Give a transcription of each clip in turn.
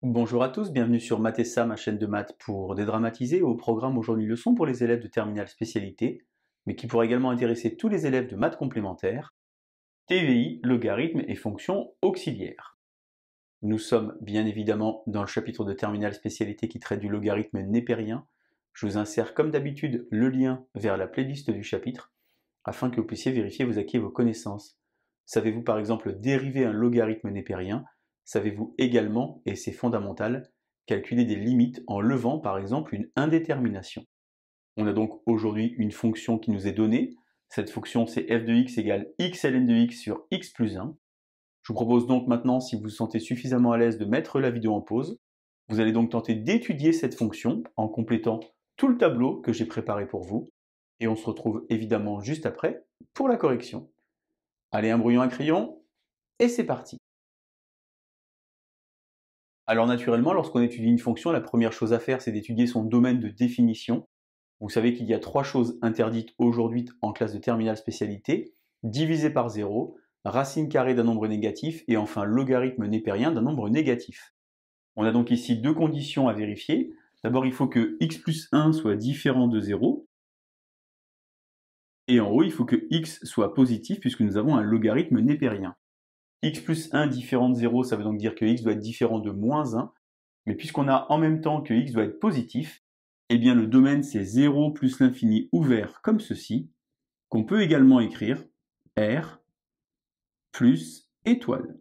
Bonjour à tous, bienvenue sur Math et Ça, ma chaîne de maths pour dédramatiser. Au programme aujourd'hui une leçon pour les élèves de terminale spécialité, mais qui pourra également intéresser tous les élèves de maths complémentaires, TVI, logarithmes et fonctions auxiliaires. Nous sommes bien évidemment dans le chapitre de terminale spécialité qui traite du logarithme népérien. Je vous insère comme d'habitude le lien vers la playlist du chapitre, afin que vous puissiez vérifier vos acquis et vos connaissances. Savez-vous par exemple dériver un logarithme népérien? Savez-vous également, et c'est fondamental, calculer des limites en levant par exemple une indétermination? On a donc aujourd'hui une fonction qui nous est donnée. Cette fonction c'est f de x égale x ln de x sur x plus 1. Je vous propose donc maintenant, si vous vous sentez suffisamment à l'aise, de mettre la vidéo en pause. Vous allez donc tenter d'étudier cette fonction en complétant tout le tableau que j'ai préparé pour vous. Et on se retrouve évidemment juste après pour la correction. Allez, un brouillon à crayon, et c'est parti. Alors naturellement, lorsqu'on étudie une fonction, la première chose à faire, c'est d'étudier son domaine de définition. Vous savez qu'il y a trois choses interdites aujourd'hui en classe de terminale spécialité: diviser par 0, racine carrée d'un nombre négatif, et enfin logarithme népérien d'un nombre négatif. On a donc ici deux conditions à vérifier. D'abord, il faut que x plus 1 soit différent de 0, et en haut, il faut que x soit positif puisque nous avons un logarithme népérien. X plus 1 différent de 0, ça veut donc dire que x doit être différent de moins 1, mais puisqu'on a en même temps que x doit être positif, eh bien le domaine c'est 0 plus l'infini ouvert comme ceci, qu'on peut également écrire R plus étoile.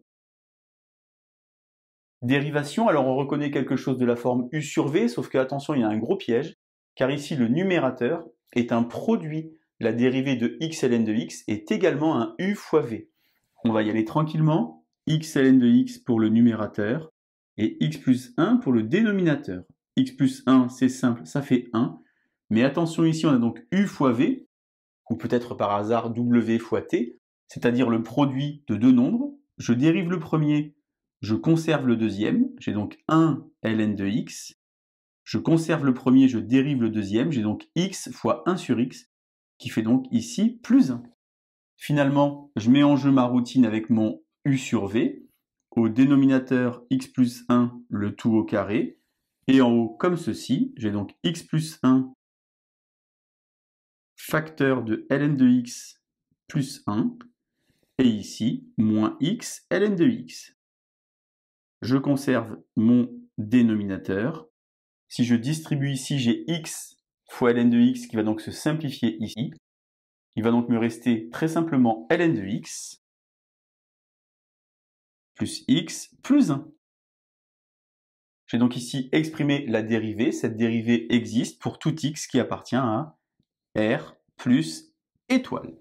Dérivation, alors on reconnaît quelque chose de la forme u sur v, sauf que attention, il y a un gros piège, car ici le numérateur est un produit. La dérivée de x ln de x est également un u fois v. On va y aller tranquillement, x ln de x pour le numérateur, et x plus 1 pour le dénominateur. X plus 1, c'est simple, ça fait 1, mais attention ici, on a donc u fois v, ou peut-être par hasard w fois t, c'est-à-dire le produit de deux nombres. Je dérive le premier, je conserve le deuxième, j'ai donc 1 ln de x, je conserve le premier, je dérive le deuxième, j'ai donc x fois 1 sur x, qui fait donc ici plus 1. Finalement, je mets en jeu ma routine avec mon u sur v, au dénominateur x plus 1, le tout au carré, et en haut comme ceci, j'ai donc x plus 1 facteur de ln de x plus 1, et ici, moins x ln de x. Je conserve mon dénominateur. Si je distribue ici, j'ai x fois ln de x qui va donc se simplifier ici. Il va donc me rester très simplement ln de x plus x plus 1. J'ai donc ici exprimé la dérivée. Cette dérivée existe pour tout x qui appartient à R plus étoile.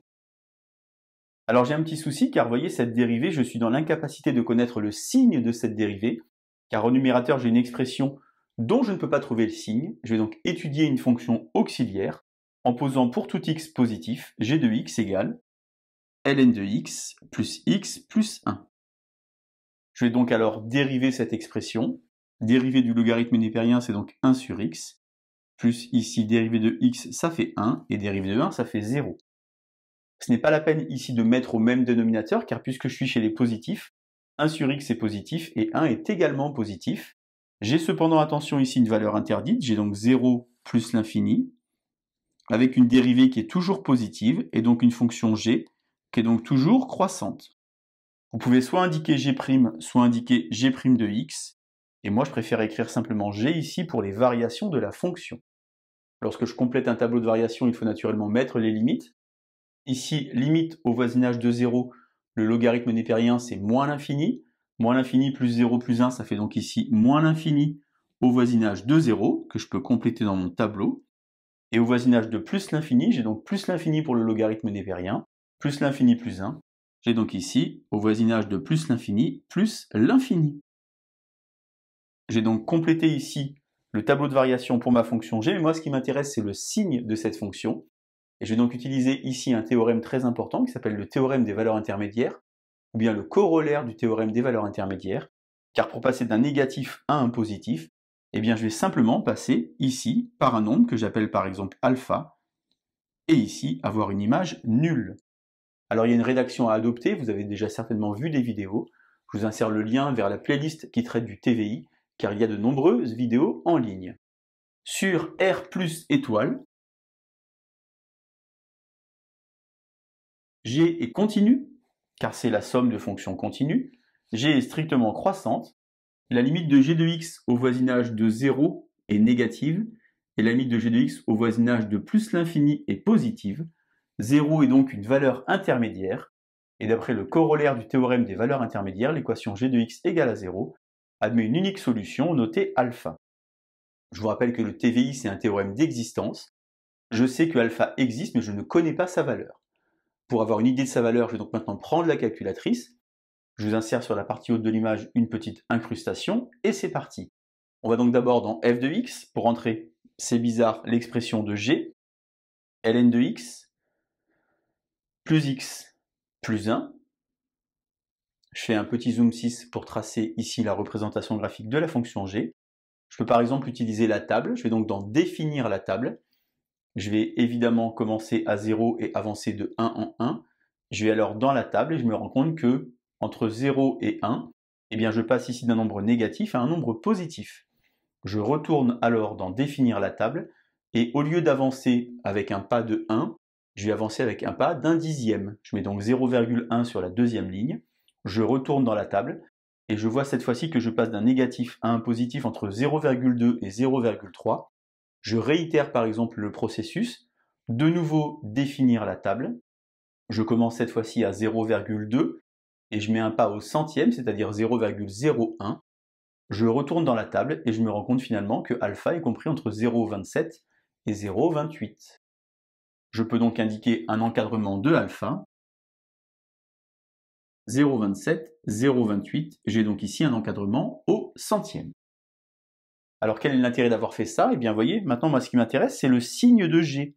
Alors j'ai un petit souci car vous voyez cette dérivée, je suis dans l'incapacité de connaître le signe de cette dérivée, car au numérateur j'ai une expression dont je ne peux pas trouver le signe. Je vais donc étudier une fonction auxiliaire en posant pour tout x positif g de x égale ln de x plus 1. Je vais donc alors dériver cette expression. Dérivée du logarithme népérien, c'est donc 1 sur x, plus ici dérivée de x, ça fait 1, et dérivée de 1, ça fait 0. Ce n'est pas la peine ici de mettre au même dénominateur, car puisque je suis chez les positifs, 1 sur x est positif, et 1 est également positif. J'ai cependant, attention ici, une valeur interdite, j'ai donc 0 plus l'infini, avec une dérivée qui est toujours positive, et donc une fonction g, qui est donc toujours croissante. Vous pouvez soit indiquer g', soit indiquer g' de x, et moi je préfère écrire simplement g ici pour les variations de la fonction. Lorsque je complète un tableau de variations, il faut naturellement mettre les limites. Ici, limite au voisinage de 0, le logarithme népérien c'est moins l'infini. Moins l'infini plus 0 plus 1, ça fait donc ici moins l'infini au voisinage de 0, que je peux compléter dans mon tableau. Et au voisinage de plus l'infini, j'ai donc plus l'infini pour le logarithme népérien, plus l'infini plus 1. J'ai donc ici, au voisinage de plus l'infini, plus l'infini. J'ai donc complété ici le tableau de variation pour ma fonction g, mais moi ce qui m'intéresse c'est le signe de cette fonction. Et je vais donc utiliser ici un théorème très important qui s'appelle le théorème des valeurs intermédiaires, ou bien le corollaire du théorème des valeurs intermédiaires, car pour passer d'un négatif à un positif, eh bien je vais simplement passer ici par un nombre que j'appelle par exemple alpha, et ici avoir une image nulle. Alors il y a une rédaction à adopter, vous avez déjà certainement vu des vidéos, je vous insère le lien vers la playlist qui traite du TVI, car il y a de nombreuses vidéos en ligne. Sur R plus étoile, G est continu, car c'est la somme de fonctions continues. G est strictement croissante. La limite de g de x au voisinage de 0 est négative, et la limite de g de x au voisinage de plus l'infini est positive. 0 est donc une valeur intermédiaire, et d'après le corollaire du théorème des valeurs intermédiaires, l'équation g de x égale à 0 admet une unique solution notée alpha. Je vous rappelle que le TVI, c'est un théorème d'existence. Je sais que alpha existe, mais je ne connais pas sa valeur. Pour avoir une idée de sa valeur, je vais donc maintenant prendre la calculatrice. Je vous insère sur la partie haute de l'image une petite incrustation, et c'est parti. On va donc d'abord dans f de x, pour entrer, c'est bizarre, l'expression de g, ln de x plus 1. Je fais un petit zoom 6 pour tracer ici la représentation graphique de la fonction g. Je peux par exemple utiliser la table, je vais donc dans définir la table. Je vais évidemment commencer à 0 et avancer de 1 en 1. Je vais alors dans la table et je me rends compte que entre 0 et 1, eh bien je passe ici d'un nombre négatif à un nombre positif. Je retourne alors dans définir la table et au lieu d'avancer avec un pas de 1, je vais avancer avec un pas d'un dixième. Je mets donc 0,1 sur la deuxième ligne. Je retourne dans la table et je vois cette fois-ci que je passe d'un négatif à un positif entre 0,2 et 0,3. Je réitère par exemple le processus, de nouveau définir la table. Je commence cette fois-ci à 0,2 et je mets un pas au centième, c'est-à-dire 0,01. Je retourne dans la table et je me rends compte finalement que alpha est compris entre 0,27 et 0,28. Je peux donc indiquer un encadrement de alpha. 0,27, 0,28, j'ai donc ici un encadrement au centième. Alors quel est l'intérêt d'avoir fait ça? Eh bien, vous voyez, maintenant, moi, ce qui m'intéresse, c'est le signe de G.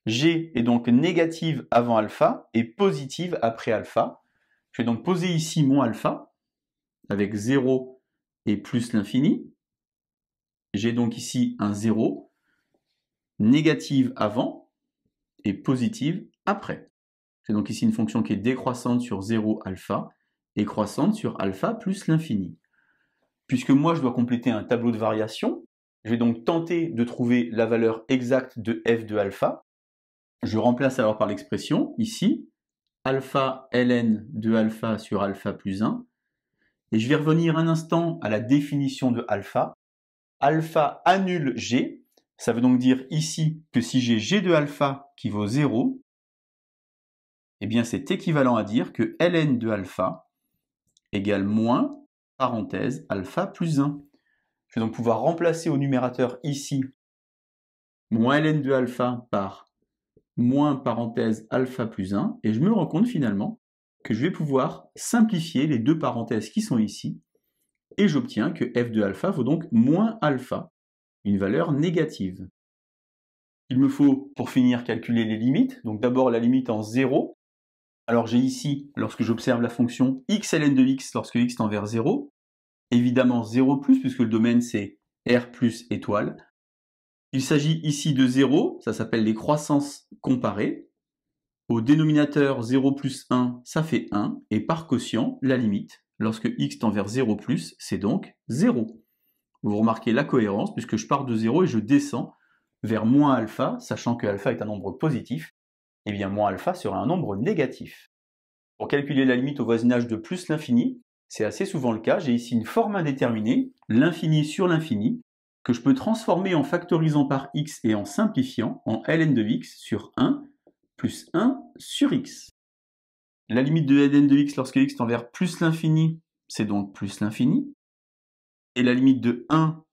G est donc négative avant alpha et positive après alpha. Je vais donc poser ici mon alpha, avec 0 et plus l'infini. J'ai donc ici un 0, négative avant et positive après. J'ai donc ici une fonction qui est décroissante sur 0 alpha et croissante sur alpha plus l'infini. Puisque moi je dois compléter un tableau de variation, je vais donc tenter de trouver la valeur exacte de f de alpha. Je remplace alors par l'expression, ici, alpha ln de alpha sur alpha plus 1. Et je vais revenir un instant à la définition de alpha. Alpha annule g, ça veut donc dire ici que si j'ai g de alpha qui vaut 0, eh bien c'est équivalent à dire que ln de alpha égale moins, parenthèse, alpha plus 1. Je vais donc pouvoir remplacer au numérateur ici mon ln de alpha par moins parenthèse alpha plus 1, et je me rends compte finalement que je vais pouvoir simplifier les deux parenthèses qui sont ici, et j'obtiens que f de alpha vaut donc moins alpha, une valeur négative. Il me faut, pour finir, calculer les limites. Donc d'abord la limite en 0. Alors j'ai ici, lorsque j'observe la fonction x ln de x lorsque x tend vers 0, évidemment 0+, puisque le domaine c'est R plus étoile. Il s'agit ici de 0, ça s'appelle les croissances comparées. Au dénominateur 0 plus 1, ça fait 1, et par quotient, la limite, lorsque x tend vers 0+, c'est donc 0. Vous remarquez la cohérence, puisque je pars de 0 et je descends vers moins alpha, sachant que alpha est un nombre positif, et bien moins alpha sera un nombre négatif. Pour calculer la limite au voisinage de plus l'infini, c'est assez souvent le cas, j'ai ici une forme indéterminée, l'infini sur l'infini, que je peux transformer en factorisant par x et en simplifiant en ln de x sur 1 plus 1 sur x. La limite de ln de x lorsque x tend vers plus l'infini, c'est donc plus l'infini. Et la limite de 1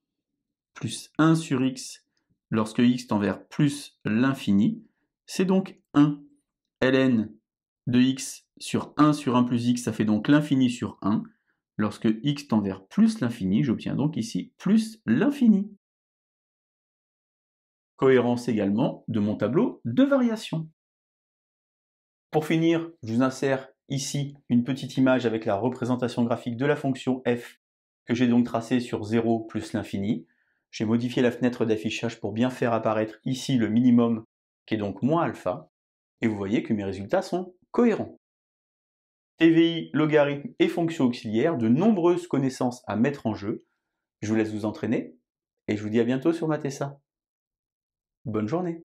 plus 1 sur x lorsque x tend vers plus l'infini, c'est donc 1. ln de x sur 1 plus x, ça fait donc l'infini sur 1. Lorsque x tend vers plus l'infini, j'obtiens donc ici plus l'infini. Cohérence également de mon tableau de variation. Pour finir, je vous insère ici une petite image avec la représentation graphique de la fonction f que j'ai donc tracée sur 0 plus l'infini. J'ai modifié la fenêtre d'affichage pour bien faire apparaître ici le minimum qui est donc moins alpha. Et vous voyez que mes résultats sont cohérents. TVI, logarithme et fonctions auxiliaires, de nombreuses connaissances à mettre en jeu. Je vous laisse vous entraîner et je vous dis à bientôt sur Matessa. Bonne journée.